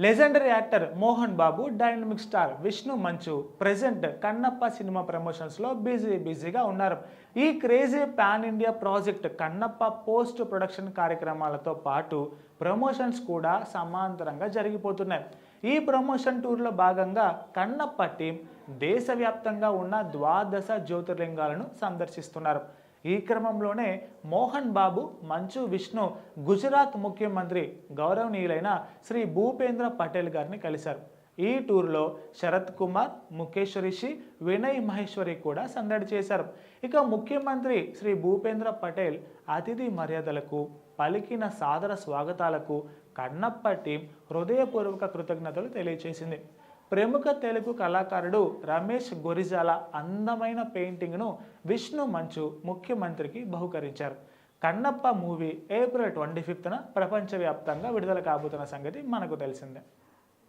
Legendary actor Mohan Babu, dynamic star Vishnu మంచు present Kannappa cinema ప్రమోషన్స్లో బిజీగా ఉన్నారు. ఈ crazy pan India project Kannappa post production కార్యక్రమాలతో పాటు ప్రమోషన్స్ కూడా సమాంతరంగా జరిగిపోతున్నాయి. ఈ ప్రమోషన్ టూర్లో భాగంగా కన్నప్ప టీం దేశవ్యాప్తంగా ఉన్న ద్వాదశ జ్యోతిర్లింగాలను సందర్శిస్తున్నారు. ఈ క్రమంలోనే మోహన్ బాబు, మంచు విష్ణు గుజరాత్ ముఖ్యమంత్రి గౌరవనీయులైన శ్రీ భూపేంద్ర పటేల్ గారిని కలిశారు. ఈ టూర్లో శరత్ కుమార్, ముఖేష్ రిషి, వినయ్ మహేశ్వరి కూడా సందడి చేశారు. ఇక ముఖ్యమంత్రి శ్రీ భూపేంద్ర పటేల్ అతిథి మర్యాదలకు, పలికిన సాదర స్వాగతాలకు కన్నప్ప టీం హృదయపూర్వక కృతజ్ఞతలు తెలియజేసింది. ప్రముఖ తెలుగు కళాకారుడు రమేష్ గొరిజాల అందమైన పెయింటింగ్ను విష్ణు మంచు ముఖ్యమంత్రికి బహుకరించారు. కన్నప్ప మూవీ ఏప్రిల్ 25న ప్రపంచవ్యాప్తంగా విడుదల కాబోతున్న సంగతి మనకు తెలిసిందే.